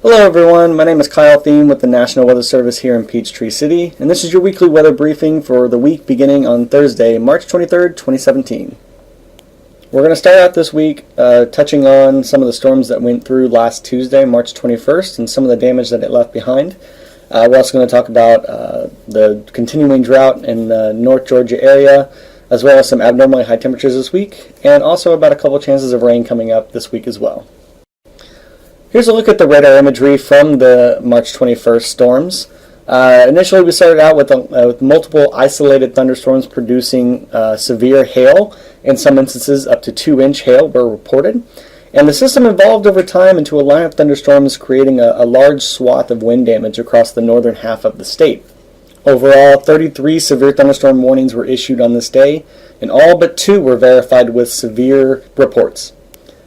Hello everyone, my name is Kyle Thiem with the National Weather Service here in Peachtree City, and this is your weekly weather briefing for the week beginning on Thursday, March 23rd, 2017. We're going to start out this week touching on some of the storms that went through last Tuesday, March 21st, and some of the damage that it left behind. We're also going to talk about the continuing drought in the North Georgia area, as well as some abnormally high temperatures this week, and also about a couple chances of rain coming up this week as well. Here's a look at the radar imagery from the March 21st storms. Initially, we started out with multiple isolated thunderstorms producing severe hail. In some instances, up to 2-inch hail were reported. And the system evolved over time into a line of thunderstorms, creating a large swath of wind damage across the northern half of the state. Overall, 33 severe thunderstorm warnings were issued on this day, and all but 2 were verified with severe reports.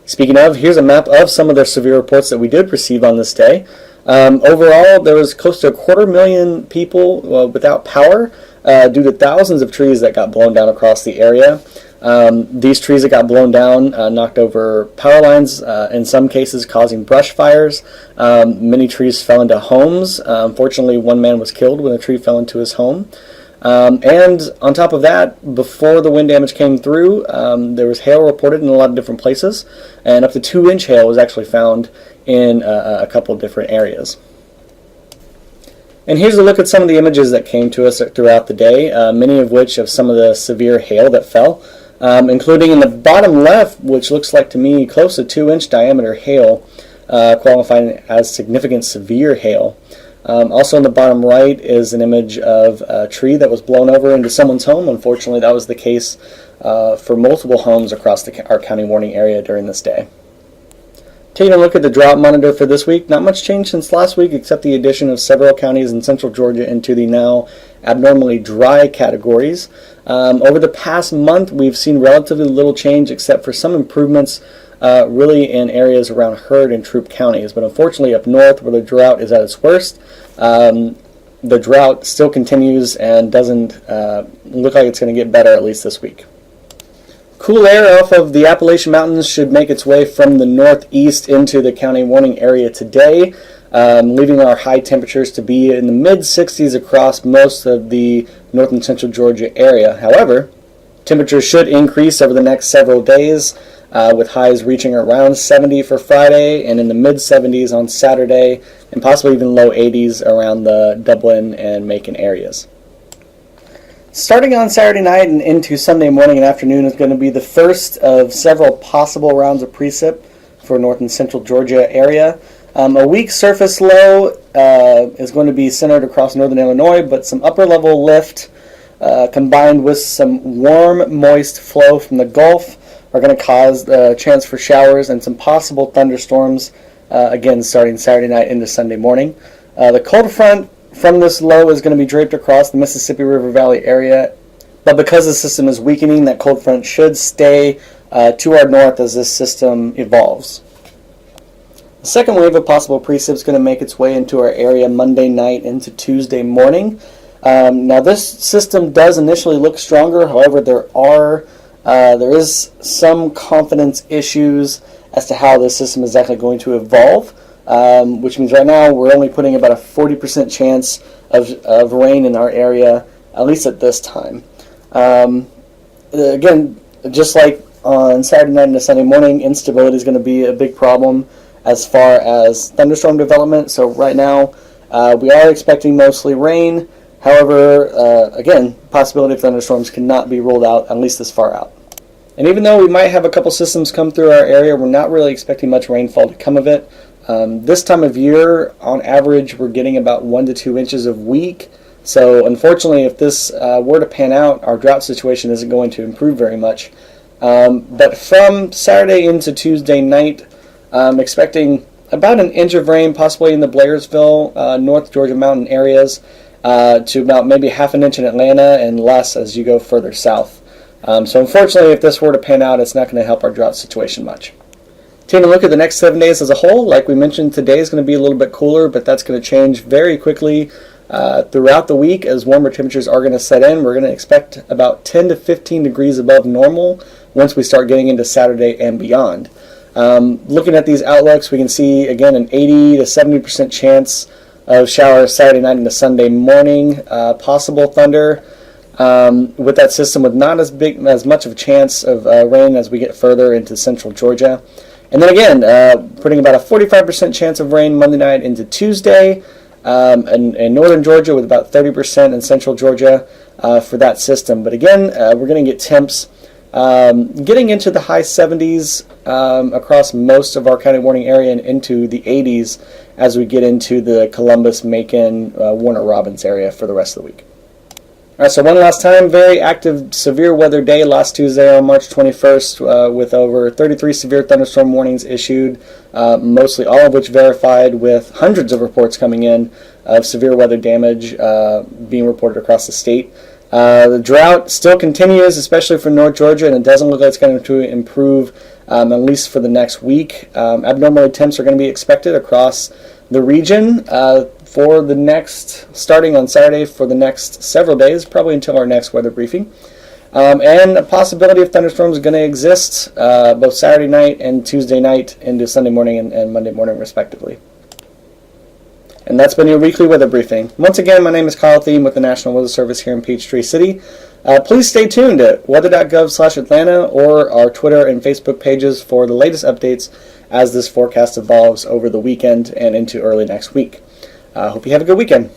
Speaking of, here's a map of some of the severe reports that we did receive on this day. Overall, there was close to 250,000 people without power due to thousands of trees that got blown down across the area. These trees that got blown down knocked over power lines, in some cases causing brush fires. Many trees fell into homes. Unfortunately, one man was killed when a tree fell into his home. And on top of that, before the wind damage came through, there was hail reported in a lot of different places, and up to 2-inch hail was actually found in a couple of different areas. And here's a look at some of the images that came to us throughout the day, many of which of some of the severe hail that fell, including in the bottom left, which looks like to me close to 2-inch diameter hail, qualifying as significant severe hail. Also in the bottom right is an image of a tree that was blown over into someone's home. Unfortunately, that was the case for multiple homes across our county warning area during this day. Taking a look at the drought monitor for this week, not much change since last week except the addition of several counties in central Georgia into the now abnormally dry categories. Over the past month, we've seen relatively little change except for some improvements really in areas around Heard and Troup counties. But unfortunately up north where the drought is at its worst, the drought still continues and doesn't look like it's going to get better, at least this week. Cool air off of the Appalachian Mountains should make its way from the northeast into the county warning area today, leaving our high temperatures to be in the mid-60s across most of the north and central Georgia area. However, temperatures should increase over the next several days, with highs reaching around 70 for Friday and in the mid-70s on Saturday, and possibly even low 80s around the Dublin and Macon areas. Starting on Saturday night and into Sunday morning and afternoon is going to be the first of several possible rounds of precip for north and central Georgia area. A weak surface low is going to be centered across northern Illinois, but some upper level lift combined with some warm, moist flow from the Gulf are going to cause the chance for showers and some possible thunderstorms, again starting Saturday night into Sunday morning. The cold front from this low is going to be draped across the Mississippi River Valley area, but because the system is weakening, that cold front should stay to our north as this system evolves. The second wave of possible precip is going to make its way into our area Monday night into Tuesday morning. Now this system does initially look stronger, however there is some confidence issues as to how this system is actually going to evolve, which means right now we're only putting about a 40% chance of rain in our area, at least at this time. Again, just like on Saturday night into Sunday morning, instability is going to be a big problem as far as thunderstorm development. So right now we are expecting mostly rain. However, again, possibility of thunderstorms cannot be ruled out, at least this far out. And even though we might have a couple systems come through our area, we're not really expecting much rainfall to come of it. This time of year, on average, we're getting about 1 to 2 inches a week. So unfortunately, if this were to pan out, our drought situation isn't going to improve very much. But from Saturday into Tuesday night, I'm expecting about 1 inch of rain, possibly in the Blairsville, North Georgia mountain areas, to about maybe 1/2 inch in Atlanta and less as you go further south. So unfortunately, if this were to pan out, it's not going to help our drought situation much. Taking a look at the next 7 days as a whole, like we mentioned, today is going to be a little bit cooler, but that's going to change very quickly throughout the week as warmer temperatures are going to set in. We're going to expect about 10 to 15 degrees above normal once we start getting into Saturday and beyond. Looking at these outlooks, we can see, again, an 80 to 70% chance of showers Saturday night into Sunday morning. Possible thunder with that system with not as much of a chance of rain as we get further into central Georgia. And then again, putting about a 45% chance of rain Monday night into Tuesday. In northern Georgia with about 30% in central Georgia for that system. But again, we're going to get temps getting into the high 70s across most of our county warning area and into the 80s as we get into the Columbus, Macon, Warner Robins area for the rest of the week. All right, so one last time, very active severe weather day last Tuesday on March 21st with over 33 severe thunderstorm warnings issued, mostly all of which verified with hundreds of reports coming in of severe weather damage being reported across the state. The drought still continues, especially for North Georgia, and it doesn't look like it's going to improve at least for the next week. Abnormally temps are going to be expected across the region for the next, starting on Saturday for the next several days, probably until our next weather briefing. And a possibility of thunderstorms is going to exist both Saturday night and Tuesday night into Sunday morning and Monday morning, respectively. And that's been your weekly weather briefing. Once again, my name is Kyle Thiem with the National Weather Service here in Peachtree City. Please stay tuned at weather.gov/Atlanta or our Twitter and Facebook pages for the latest updates as this forecast evolves over the weekend and into early next week. Hope you have a good weekend.